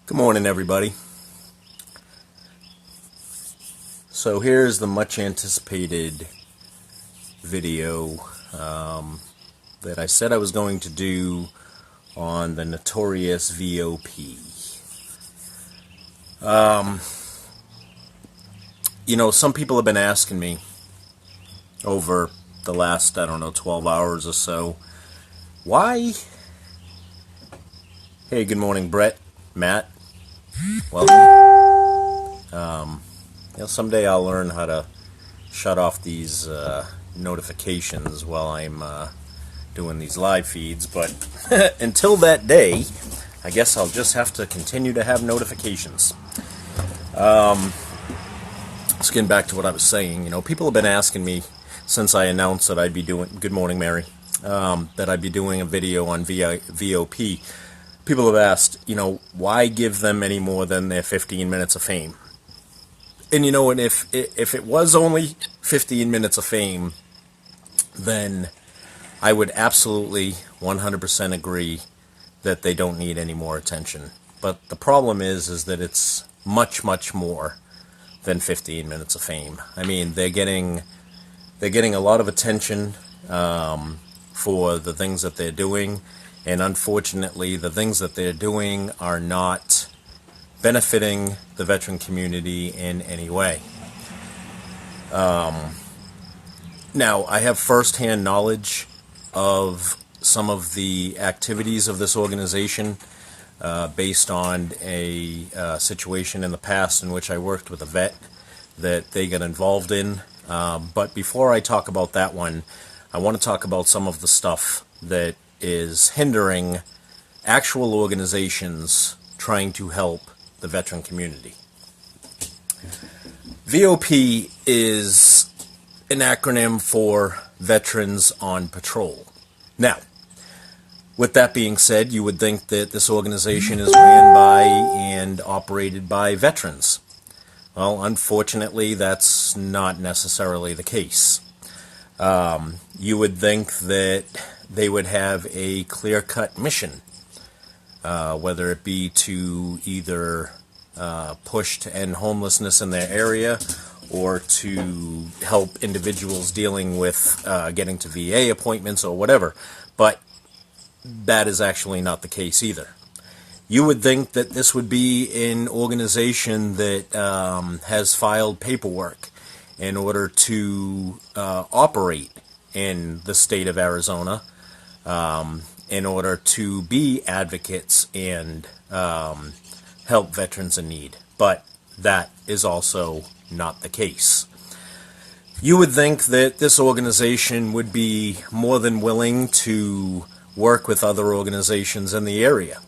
Good morning, everybody. So here's the much anticipated video that I said I was going to do on the Notorious VOP. Some people have been asking me over the last, 12 hours or so, why? Hey, good morning, Brett, Matt. Welcome. Someday I'll learn how to shut off these notifications while I'm doing these live feeds, but until that day, I guess I'll just have to continue to have notifications. Let's get back to what I was saying. People have been asking me since I announced that I'd be doing, good morning, Mary, that I'd be doing a video on VOP. People have asked, why give them any more than their 15 minutes of fame? And and if it was only 15 minutes of fame, then I would absolutely 100% agree that they don't need any more attention. But the problem is that it's much, much more than 15 minutes of fame. I mean, they're getting a lot of attention for the things that they're doing, and unfortunately, the things that they're doing are not benefiting the veteran community in any way. Now, I have firsthand knowledge of some of the activities of this organization based on a situation in the past in which I worked with a vet that they got involved in. But before I talk about that one, I want to talk about some of the stuff that is hindering actual organizations trying to help the veteran community. VOP is an acronym for Veterans on Patrol. Now, with that being said, you would think that this organization is ran by and operated by veterans. Well, unfortunately, that's not necessarily the case. You would think that they would have a clear-cut mission, whether it be to either push to end homelessness in their area or to help individuals dealing with getting to VA appointments or whatever. But that is actually not the case either. You would think that this would be an organization that has filed paperwork in order to operate in the state of Arizona, in order to be advocates and help veterans in need. But that is also not the case. You would think that this organization would be more than willing to work with other organizations in the area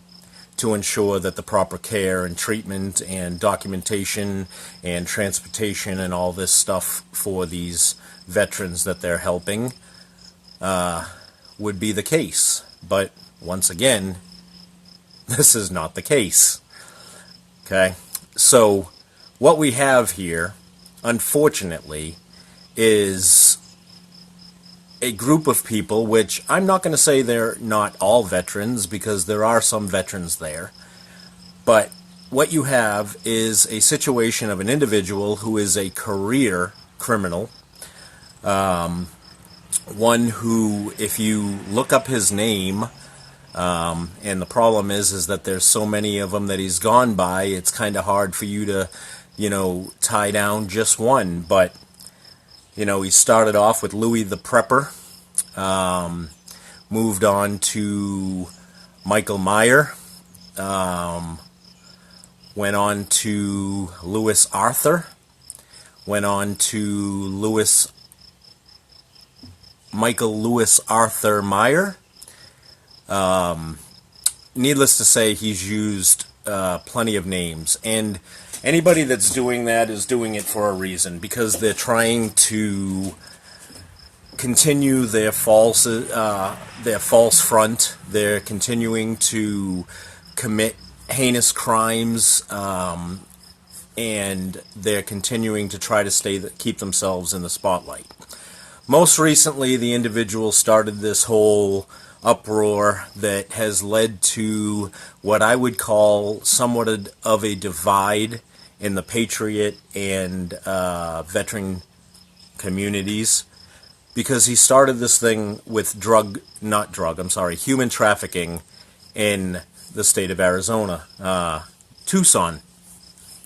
to ensure that the proper care and treatment and documentation and transportation and all this stuff for these veterans that they're helping would be the case. But once again, this is not the case. Okay? So what we have here, unfortunately, is a group of people, which I'm not going to say they're not all veterans, because there are some veterans there, but what you have is a situation of an individual who is a career criminal, one who, if you look up his name, and the problem is that there's so many of them that he's gone by, it's kind of hard for you to, tie down just one. But, he started off with Louis the Prepper, moved on to Michael Meyer, went on to Louis Arthur, went on to Michael Louis Arthur Meyer. Needless to say, he's used plenty of names, and anybody that's doing that is doing it for a reason, because they're trying to continue their false front. They're continuing to commit heinous crimes, and they're continuing to try to keep themselves in the spotlight. Most recently, the individual started this whole uproar that has led to what I would call somewhat of a divide in the patriot and veteran communities, because he started this thing with human trafficking in the state of Arizona, Tucson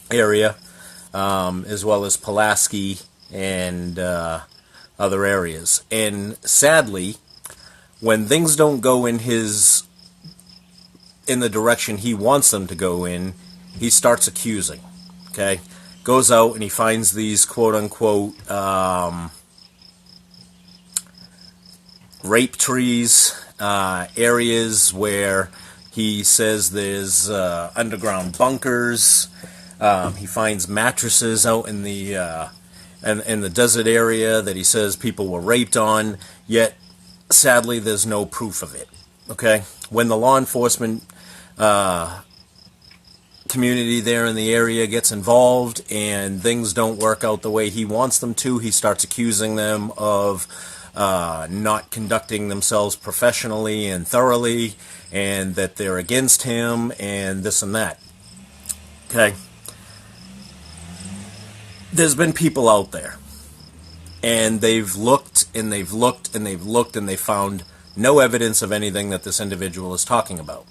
area, as well as Pulaski and other areas. And sadly, when things don't go in the direction he wants them to go in, he starts accusing. Okay, goes out and he finds these quote unquote rape trees, areas where he says there's underground bunkers. He finds mattresses out in the desert area that he says people were raped on, yet sadly there's no proof of it. Okay, when the law enforcement community there in the area gets involved and things don't work out the way he wants them to, he starts accusing them of not conducting themselves professionally and thoroughly, and that they're against him and this and that. Okay, there's been people out there, and they've looked and they've looked and they've looked, and they found no evidence of anything that this individual is talking about.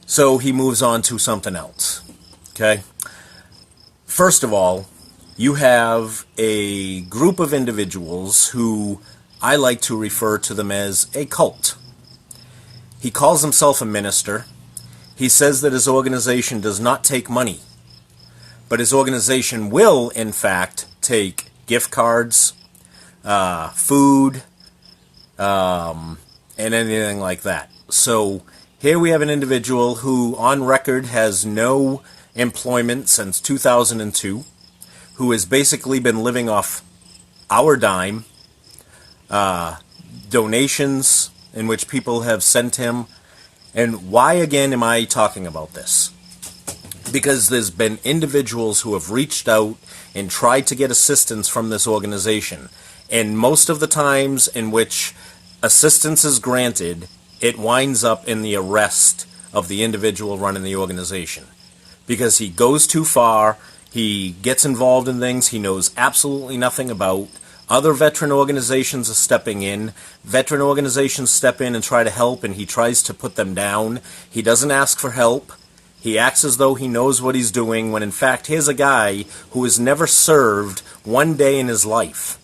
So he moves on to something else. Okay? First of all, you have a group of individuals who I like to refer to them as a cult. He calls himself a minister. He says that his organization does not take money, but his organization will, in fact, take gift cards, food, and anything like that. So here we have an individual who, on record, has no employment since 2002, who has basically been living off our dime, donations in which people have sent him. And why, again, am I talking about this? Because there's been individuals who have reached out and tried to get assistance from this organization. And most of the times in which assistance is granted, it winds up in the arrest of the individual running the organization. Because he goes too far, he gets involved in things he knows absolutely nothing about. Other veteran organizations are stepping in. Veteran organizations step in and try to help, and he tries to put them down. He doesn't ask for help. He acts as though he knows what he's doing, when in fact here's a guy who has never served one day in his life.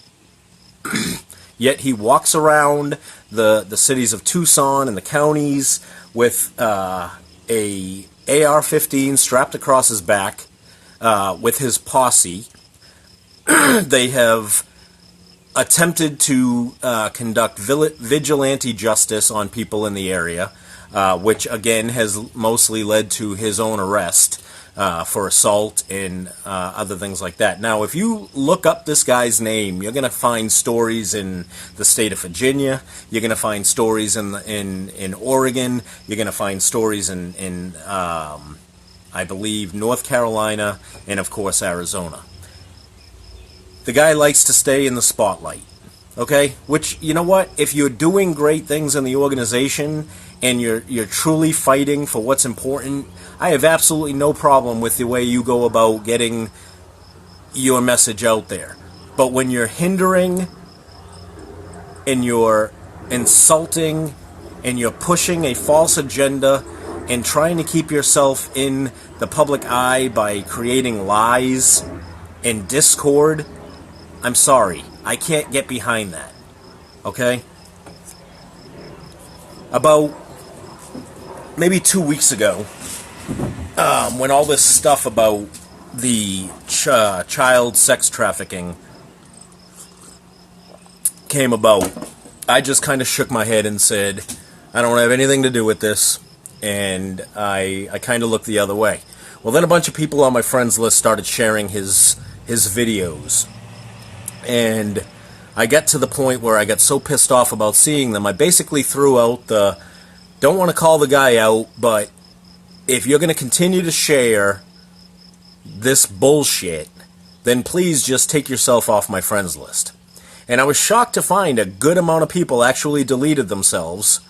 Yet he walks around the cities of Tucson and the counties with a AR-15 strapped across his back with his posse. They have attempted to conduct vigilante justice on people in the area, which again has mostly led to his own arrest for assault and other things like that. Now, if you look up this guy's name, you're going to find stories in the state of Virginia. You're going to find stories in Oregon. You're going to find stories in I believe, North Carolina, and of course Arizona. The guy likes to stay in the spotlight. Okay? Which, you know what? If you're doing great things in the organization and you're truly fighting for what's important, I have absolutely no problem with the way you go about getting your message out there. But when you're hindering and you're insulting and you're pushing a false agenda and trying to keep yourself in the public eye by creating lies and discord, I'm sorry, I can't get behind that. Okay? About maybe 2 weeks ago, when all this stuff about the child sex trafficking came about, I just kind of shook my head and said, I don't have anything to do with this, and I kind of looked the other way. Well, then a bunch of people on my friends list started sharing his videos, and I got to the point where I got so pissed off about seeing them, I basically threw out the, don't want to call the guy out, but if you're going to continue to share this bullshit, then please just take yourself off my friends list. And I was shocked to find a good amount of people actually deleted themselves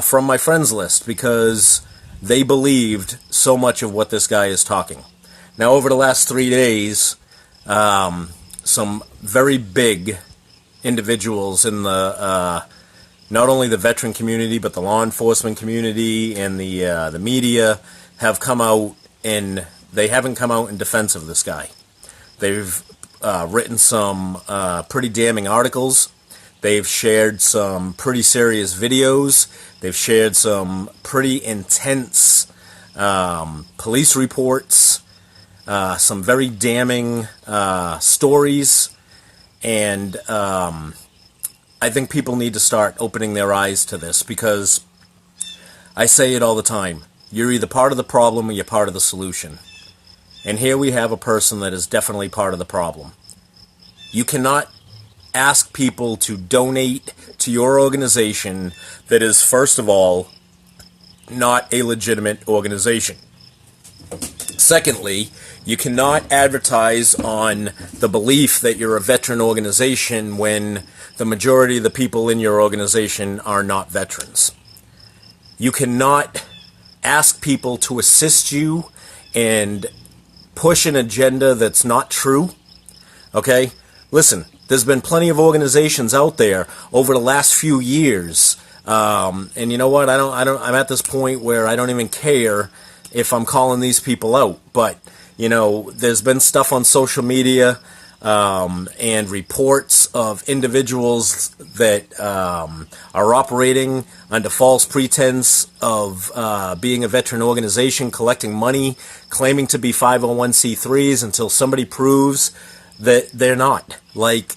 from my friends list because they believed so much of what this guy is talking. Now, over the last 3 days, some very big individuals in the not only the veteran community but the law enforcement community and the media have come out, and they haven't come out in defense of this guy. They've written some pretty damning articles. They've shared some pretty serious videos. They've shared some pretty intense police reports, some very damning stories, and I think people need to start opening their eyes to this, because I say it all the time. You're either part of the problem or you're part of the solution. And here we have a person that is definitely part of the problem. You cannot ask people to donate to your organization that is, first of all, not a legitimate organization. Secondly, you cannot advertise on the belief that you're a veteran organization when the majority of the people in your organization are not veterans. You cannot ask people to assist you and push an agenda that's not true. Okay? Listen, there's been plenty of organizations out there over the last few years, and you know what? I'm at this point where I don't even care if I'm calling these people out. But you know, there's been stuff on social media and reports of individuals that are operating under false pretense of being a veteran organization, collecting money, claiming to be 501c3s until somebody proves that they're not. Like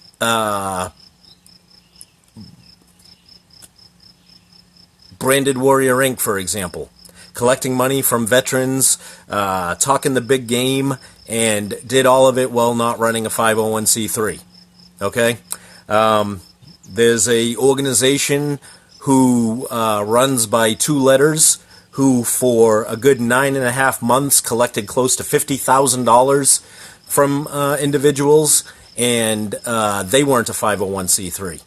Branded Warrior Inc., for example, collecting money from veterans, talking the big game, and did all of it while not running a 501c3. Okay? There's a organization who runs by 2 letters, who for a good 9.5 months collected close to $50,000 from individuals, and they weren't a 501c3.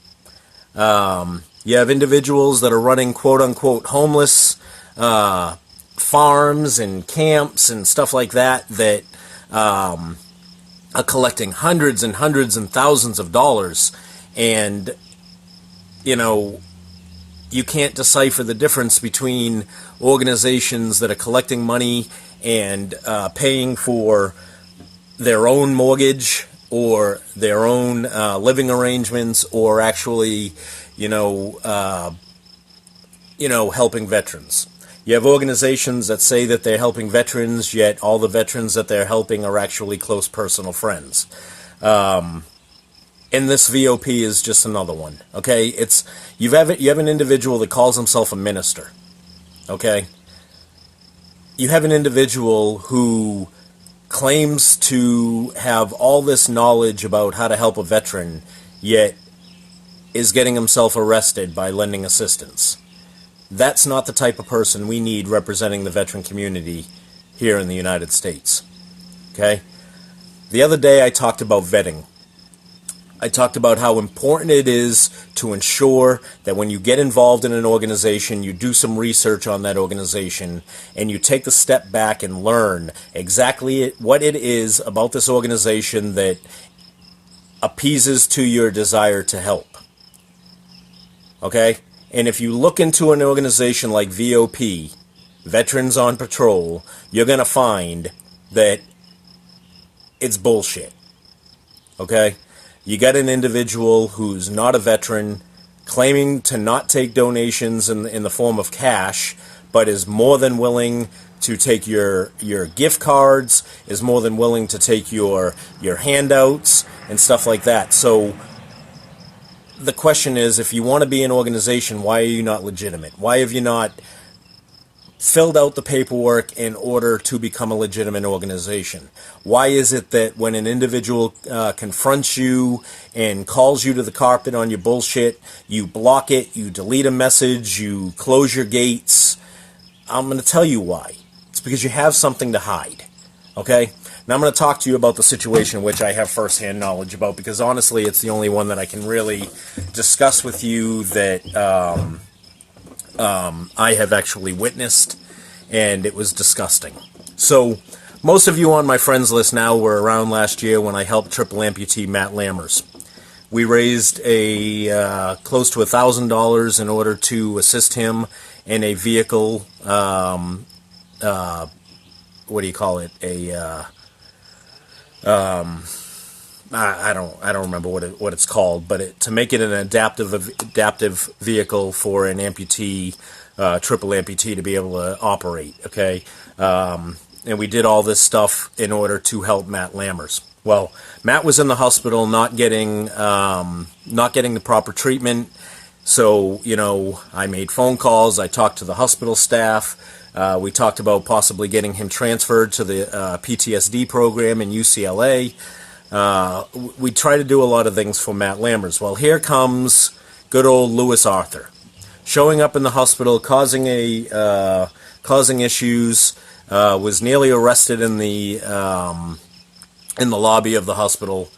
You have individuals that are running quote-unquote homeless farms and camps and stuff like that that are collecting hundreds and hundreds and thousands of dollars, and you know, you can't decipher the difference between organizations that are collecting money and paying for their own mortgage or their own living arrangements, or actually, helping veterans. You have organizations that say that they're helping veterans, yet all the veterans that they're helping are actually close personal friends. And this VOP is just another one. Okay, you have an individual that calls himself a minister. Okay, you have an individual who claims to have all this knowledge about how to help a veteran, yet is getting himself arrested by lending assistance. That's not the type of person we need representing the veteran community here in the United States. Okay? The other day I talked about vetting. I talked about how important it is to ensure that when you get involved in an organization, you do some research on that organization, and you take the step back and learn exactly what it is about this organization that appeases to your desire to help. Okay? And if you look into an organization like VOP, Veterans on Patrol, you're going to find that it's bullshit. Okay? You got an individual who's not a veteran, claiming to not take donations in the form of cash, but is more than willing to take your gift cards, is more than willing to take your handouts and stuff like that. So the question is, if you want to be an organization, why are you not legitimate? Why have you not filled out the paperwork in order to become a legitimate organization? Why is it that when an individual confronts you and calls you to the carpet on your bullshit, you block it, you delete a message, you close your gates? I'm going to tell you why. It's because you have something to hide. Okay? Now I'm going to talk to you about the situation which I have firsthand knowledge about, because honestly it's the only one that I can really discuss with you that I have actually witnessed, and it was disgusting. So most of you on my friends list now were around last year when I helped triple amputee Matt Lammers. We raised a close to $1,000 in order to assist him in a vehicle. What do you call it? I don't remember what it's called, but to make it an adaptive vehicle for an amputee, triple amputee, to be able to operate. Okay, and we did all this stuff in order to help Matt Lammers. Well, Matt was in the hospital, not getting the proper treatment. So, I made phone calls. I talked to the hospital staff. We talked about possibly getting him transferred to the PTSD program in UCLA. We try to do a lot of things for Matt Lammers. Well, here comes good old Lewis Arthur, showing up in the hospital, causing issues. Was nearly arrested in the lobby of the hospital.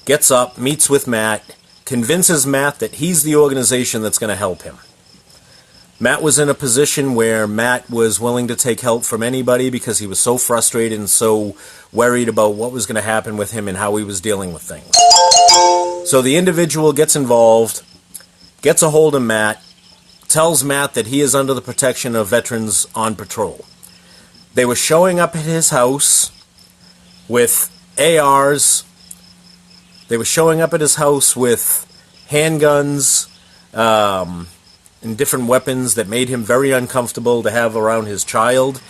Gets up, meets with Matt, convinces Matt that he's the organization that's going to help him. Matt was in a position where Matt was willing to take help from anybody because he was so frustrated and so worried about what was going to happen with him and how he was dealing with things. So the individual gets involved, gets a hold of Matt, tells Matt that he is under the protection of Veterans on Patrol. They were showing up at his house with ARs. They were showing up at his house with handguns, and different weapons that made him very uncomfortable to have around his child.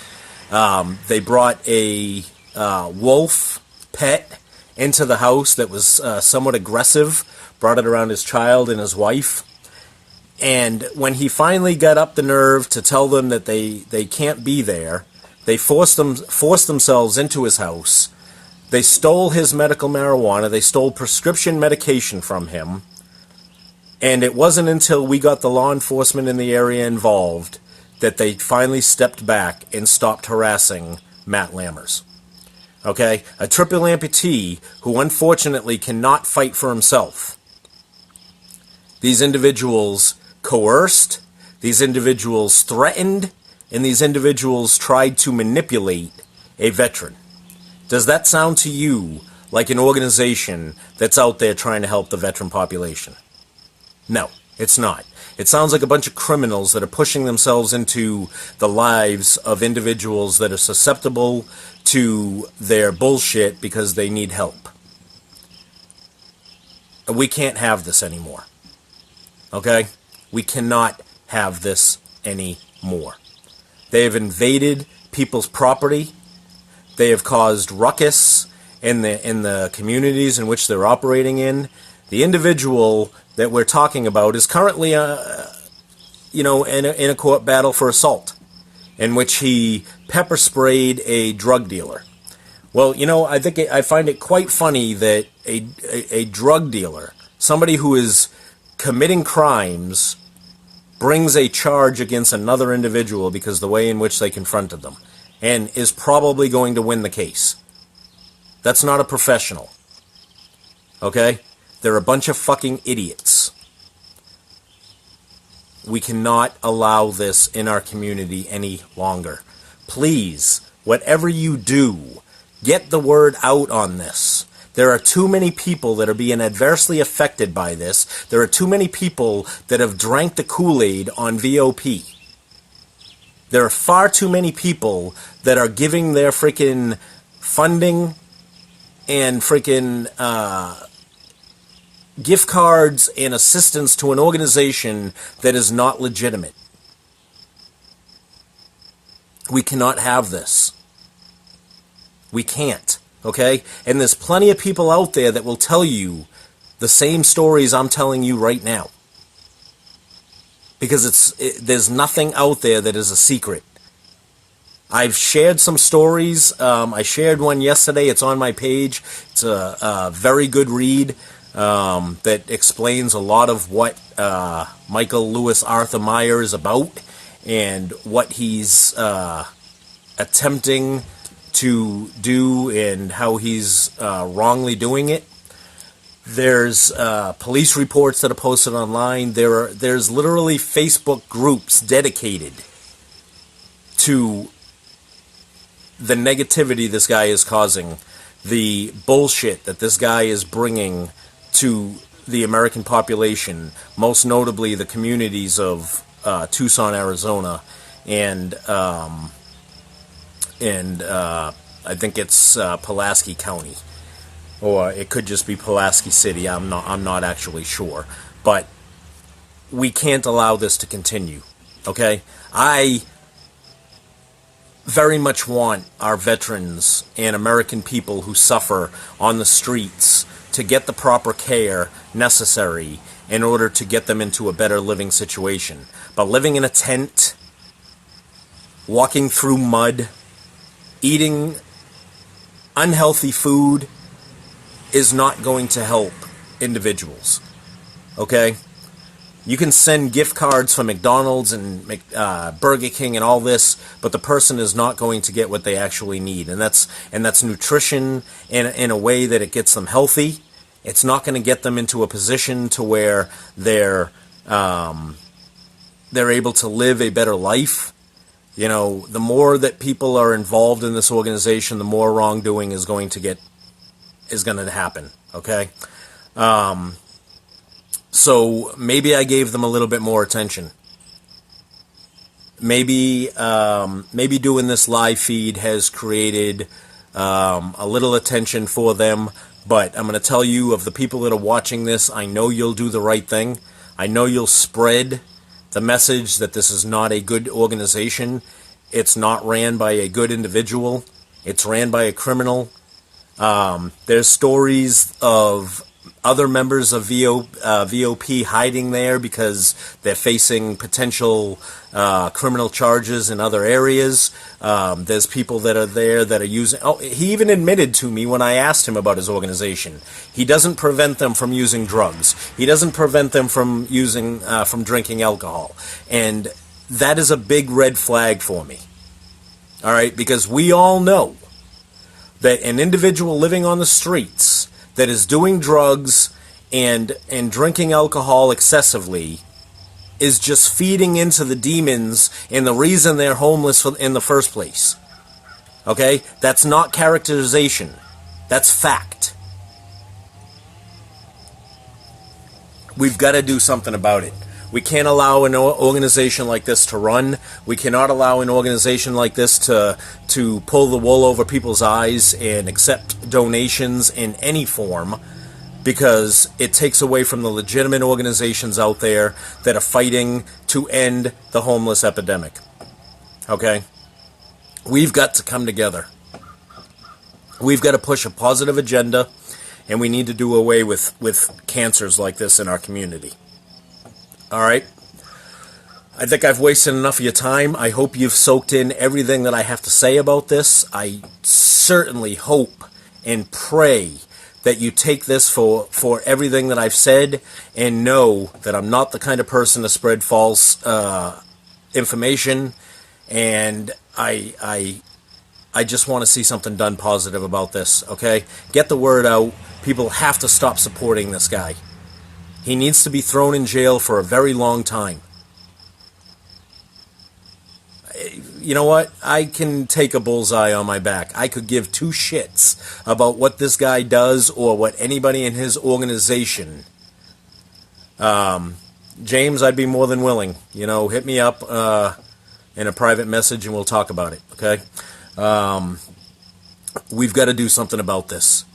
They brought a wolf pet into the house that was somewhat aggressive, brought it around his child and his wife. And when he finally got up the nerve to tell them that they can't be there, they forced themselves into his house. They stole his medical marijuana. They stole prescription medication from him. And it wasn't until we got the law enforcement in the area involved that they finally stepped back and stopped harassing Matt Lammers. Okay? A triple amputee who unfortunately cannot fight for himself. These individuals coerced, these individuals threatened, and these individuals tried to manipulate a veteran. Does that sound to you like an organization that's out there trying to help the veteran population? No, it's not. It sounds like a bunch of criminals that are pushing themselves into the lives of individuals that are susceptible to their bullshit because they need help. We can't have this anymore. Okay? We cannot have this anymore. They have invaded people's property. They have caused ruckus in the communities in which they're operating in. The individual that we're talking about is currently, in a court battle for assault, in which he pepper sprayed a drug dealer. Well, I find it quite funny that a drug dealer, somebody who is committing crimes, brings a charge against another individual because the way in which they confronted them, and is probably going to win the case. That's not a professional. Okay? They're a bunch of fucking idiots. We cannot allow this in our community any longer. Please, whatever you do, get the word out on this. There are too many people that are being adversely affected by this. There are too many people that have drank the Kool-Aid on VOP. There are far too many people that are giving their freaking funding and freaking gift cards and assistance to an organization that is not legitimate. We cannot have this. We can't. Okay? And there's plenty of people out there that will tell you the same stories I'm telling you right now. Because there's nothing out there that is a secret. I've shared some stories. I shared one yesterday. It's on my page. It's a very good read that explains a lot of what Michael Lewis Arthur Meyer is about and what he's attempting to do and how he's wrongly doing it. There's police reports that are posted online. There's literally Facebook groups dedicated to the negativity this guy is causing, the bullshit that this guy is bringing to the American population, most notably the communities of Tucson, Arizona, and I think it's Pulaski County, or it could just be Pulaski City. I'm not actually sure, but we can't allow this to continue. Okay, I very much want our veterans and American people who suffer on the streets to get the proper care necessary in order to get them into a better living situation. But living in a tent, walking through mud, eating unhealthy food is not going to help individuals. Okay? You can send gift cards for McDonald's and Burger King and all this, but the person is not going to get what they actually need, and that's nutrition in a way that it gets them healthy. It's not going to get them into a position to where they're able to live a better life. You know, the more that people are involved in this organization, the more wrongdoing is going to happen. Okay. So maybe I gave them a little bit more attention. Maybe doing this live feed has created a little attention for them. But I'm going to tell you, of the people that are watching this, I know you'll do the right thing. I know you'll spread the message that this is not a good organization. It's not ran by a good individual. It's ran by a criminal. There's stories of other members of VOP hiding there because they're facing potential criminal charges in other areas. There's people that are there that are using... Oh, he even admitted to me when I asked him about his organization. He doesn't prevent them from using drugs. He doesn't prevent them from from drinking alcohol. And that is a big red flag for me. All right? Because we all know that an individual living on the streets that is doing drugs and drinking alcohol excessively is just feeding into the demons and the reason they're homeless in the first place. Okay? That's not characterization. That's fact. We've got to do something about it. We can't allow an organization like this to run. We cannot allow an organization like this to pull the wool over people's eyes and accept donations in any form, because it takes away from the legitimate organizations out there that are fighting to end the homeless epidemic. Okay? We've got to come together. We've got to push a positive agenda, and we need to do away with cancers like this in our community. All right? I think I've wasted enough of your time. I hope you've soaked in everything that I have to say about this. I certainly hope and pray that you take this for everything that I've said, and know that I'm not the kind of person to spread false information, and I just want to see something done positive about this, okay? Get the word out. People have to stop supporting this guy. He needs to be thrown in jail for a very long time. You know what? I can take a bullseye on my back. I could give two shits about what this guy does or what anybody in his organization. James, I'd be more than willing. You know, hit me up in a private message and we'll talk about it, okay? We've got to do something about this.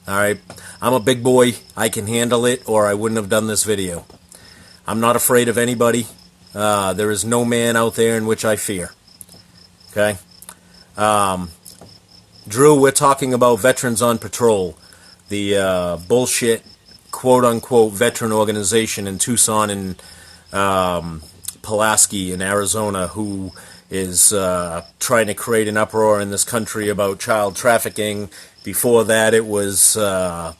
All right? I'm a big boy. I can handle it, or I wouldn't have done this video. I'm not afraid of anybody. There is no man out there in which I fear. Okay? Drew, we're talking about Veterans on Patrol, the bullshit, quote-unquote, veteran organization in Tucson and Pulaski in Arizona, who is trying to create an uproar in this country about child trafficking. Before that, it was hell.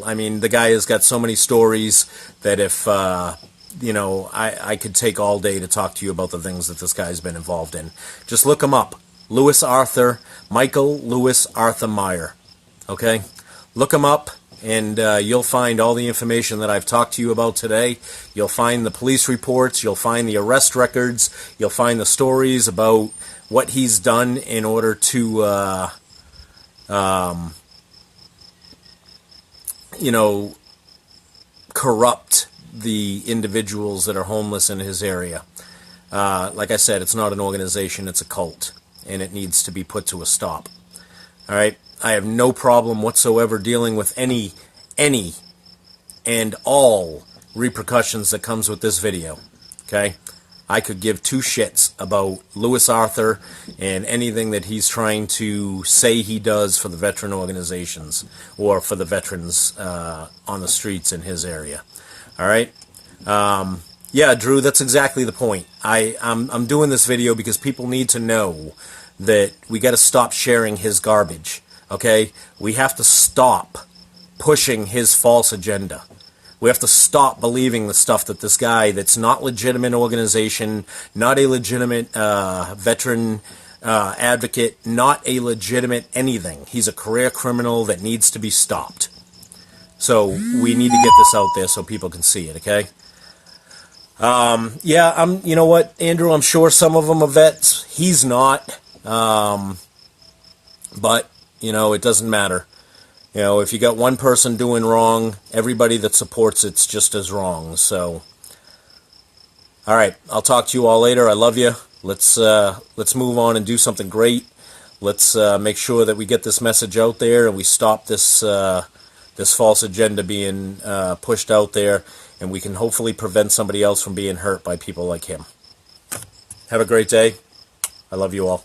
I mean, the guy has got so many stories that if, you know, I could take all day to talk to you about the things that this guy's been involved in. Just look him up. Michael Lewis Arthur Meyer. Okay? Look him up, and you'll find all the information that I've talked to you about today. You'll find the police reports, you'll find the arrest records, you'll find the stories about what he's done in order to, corrupt the individuals that are homeless in his area. Like I said, it's not an organization, it's a cult, and it needs to be put to a stop. All right? I have no problem whatsoever dealing with any and all repercussions that comes with this video. Okay? I could give two shits about Lewis Arthur and anything that he's trying to say he does for the veteran organizations or for the veterans on the streets in his area. All right? Yeah, Drew, that's exactly the point. I'm doing this video because people need to know that we got to stop sharing his garbage. Okay? We have to stop pushing his false agenda. We have to stop believing the stuff that this guy that's not legitimate organization, not a legitimate veteran advocate, not a legitimate anything. He's a career criminal that needs to be stopped. So we need to get this out there so people can see it, okay? Yeah, you know what, Andrew, I'm sure some of them are vets. He's not. But, it doesn't matter. If you got one person doing wrong, everybody that supports it's just as wrong. So, all right, I'll talk to you all later. I love you. Let's move on and do something great. Let's make sure that we get this message out there and we stop this this false agenda being pushed out there, and we can hopefully prevent somebody else from being hurt by people like him. Have a great day. I love you all.